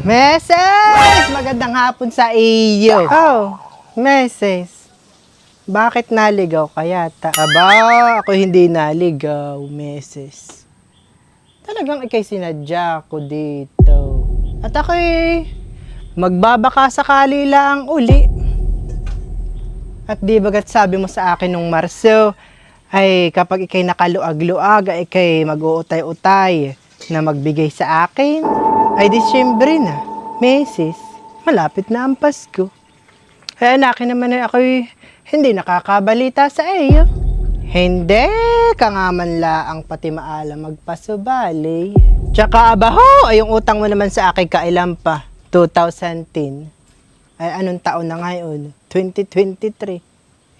Meses! Magandang hapon sa iyo. Oh, Meses. Bakit naligaw ka yata? Aba, ako hindi naligaw, Meses. Talagang ikay sinadya ko dito. At ako'y magbabaka sakali lang uli. At di bagat sabi mo sa akin nung Marso, ay kapag ikay nakaluag-luag, ay ikay mag-uutay-utay na magbigay sa akin. Ay Disyembre na, Meses, malapit na ang Pasko. Kaya akin naman ay ako'y hindi nakakabalita sa iyo. Hindi, ka nga man laang pati maalam magpasubali. Tsaka abaho, ay yung utang mo naman sa akin kailan pa, 2010. Ay anong taon na ngayon? 2023.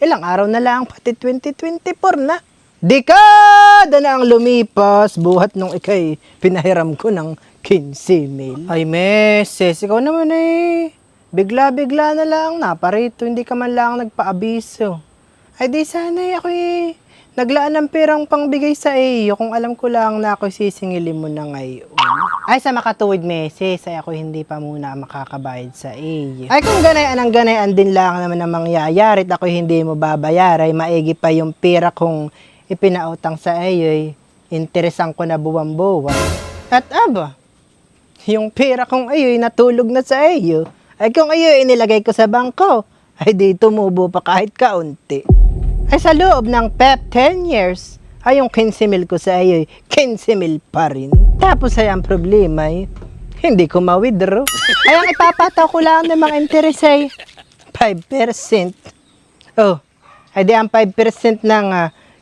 Ilang araw na lang, pati 2024 na. Dekada na ang lumipas, buhat nung ikay pinahiram ko ng 15,000. Ay Meses, ikaw naman eh. Bigla-bigla na lang naparito, hindi ka man lang nagpaabiso. Ay di sana ako eh. Naglaan ng perang pangbigay sa iyo kung alam ko lang na ako sisingilin mo na ngayon. Ay sa makatuwid Meses, ay ako hindi pa muna makakabayad sa iyo. Ay kung ganayan ang ganayan din lang naman ang mangyayari at ako hindi mo babayaran, maigi pa yung pera kung ipinautang sa iyo ay interesan ko na buwan-buwan. At aba, yung pera kong ayo'y natulog na sa iyo. Ay kung ayo'y inilagay ko sa bangko, ay di tumubo pa kahit kaunti. Ay sa loob ng 10 years, ay yung 15,000 ko sa iyo, 15,000 pa rin. Tapos ay ang problema ay, hindi ko ma-withdraw. Ay ang ipapataw ko lang ng mga interest ay 5%. Oh, ay di ang 5% ng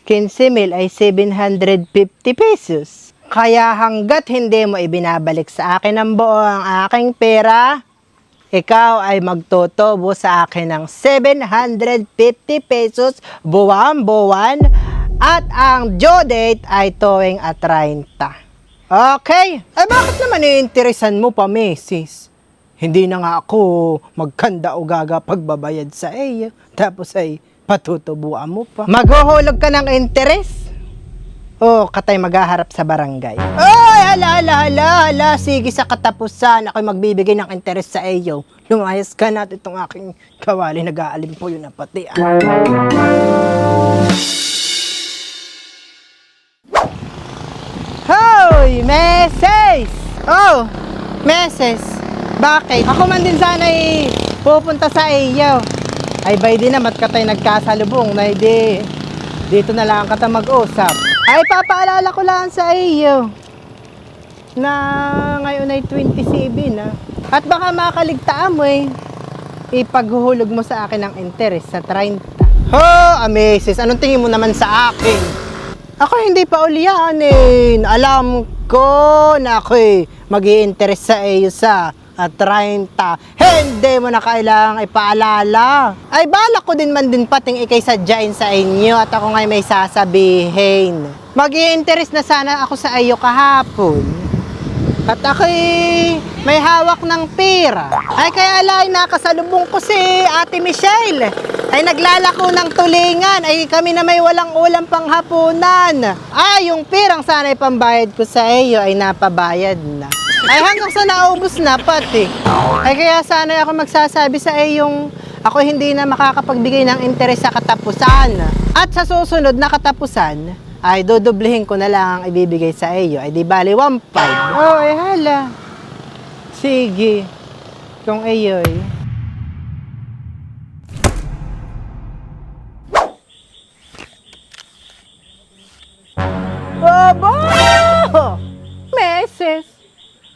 15,000 ay 750 pesos. Kaya hanggat hindi mo ibinabalik sa akin ang buo ang aking pera, ikaw ay magtutubo sa akin ng 750 pesos buwan-buwan at ang due date ay tuwing 30. Okay? Ay bakit naman iinteresan mo pa, Meses? Hindi na nga ako magkanda o gaga pagbabayad sa iyo. Tapos ay patutubuan mo pa. Maghuhulog ka ng interest? O katay maghaharap sa barangay? Ay, hala. Sige sa katapusan, ako'y magbibigay ng interest sa iyo. Lumayas ka na at itong aking kawali nag-aalim po yun na pati. Hoy, Meses! Oh, Meses, bakit? Ako man din sana'y pupunta sa iyo. Ay, bay din naman katay nagkasalubong na hindi. Dito na lang kata mag-usap. Ay, papaalala ko lang sa iyo na ngayon ay 27 na. At baka makaligtaan mo eh. Ipaghuhulog mo sa akin ang interest sa 30. Meses, anong tingin mo naman sa akin? Ako hindi pa ulianin. Alam ko na ako eh mag-i-interest sa iyo sa 30. Hindi mo na kailangang ipaalala. Ay, balak ko din man din pating ikay sadyain sa inyo at ako ngay may sasabihin. Mag-i-interest na sana ako sa iyo kahapon. At ako'y may hawak ng pera. Ay kaya lang nakasalubong ko si Ate Michelle. Ay naglalako ng tulingan. Ay kami na may walang ulam pang hapunan. Ay yung perang sana'y pambayad ko sa iyo ay napabayad na. Ay hanggang sa naubos na pati. Ay kaya sana ako magsasabi sa yung ako hindi na makakapagbigay ng interes sa katapusan. At sa susunod na katapusan, ay dodoblihin ko na lang ang ibibigay sa iyo. Ay di bali 1.5. Oh, ay hala. Sige. Kung ayo'y. Aba! Meses!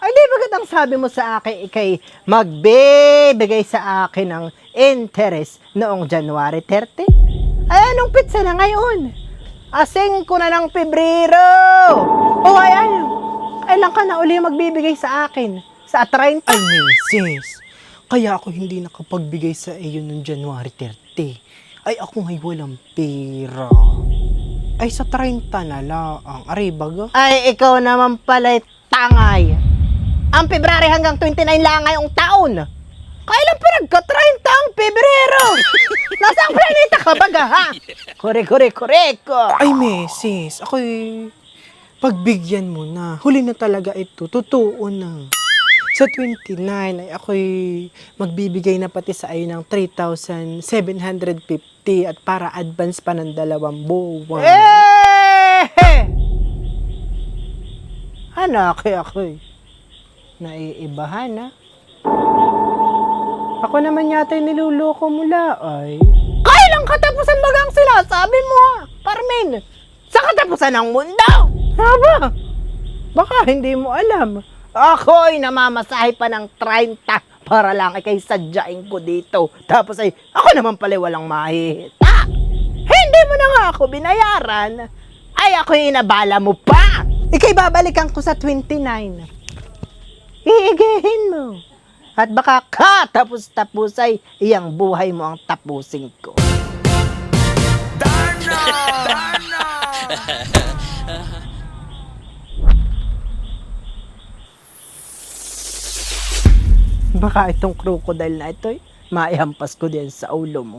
Ay di bagat ang sabi mo sa akin ikay magbibigay sa akin ng interest noong January 30? Ay anong pitsa na ngayon? Asing ko na ng Pebrero! O ayan, kailan ka na uli magbibigay sa akin? Sa 30? Ay, Meses, kaya ako hindi nakapagbigay sa iyo noong January 30. Ay, ako ngay walang pera. Ay, sa 30 na lang. Aray, baga. Ay, ikaw naman pala'y tangay. Ang February hanggang 29 lang ngayong taon. Kailan pa nagka-30 ang Pebrero? Nasaan planeta ka baga, ha? Korek. Ay, Meses, ako'y pagbigyan mo na. Huli na talaga ito. Totoo na. Sa 29 ay ako'y magbibigay na pati sa iyo ng 3,750 at para advance pa ng 2 buwan. Ako'y naiibahan na. Ako naman yata yung niluloko mula ay. Kailang katapusan bagang sinasabi mo ha, Carmen? Sa katapusan ng mundo! Haba, baka hindi mo alam. Ako'y namamasahe pa ng 30 para lang ay kay sadyain ko dito. Tapos ay ako naman pala walang mahihita. Hindi mo na nga ako binayaran. Ay ako'y inabala mo pa. Ika'y babalikan ko sa 29. Iigihin mo. At baka katapos-tapos ay iyang buhay mo ang tapusin ko. Darna! Baka itong crocodile na ito, maihampas ko din sa ulo mo.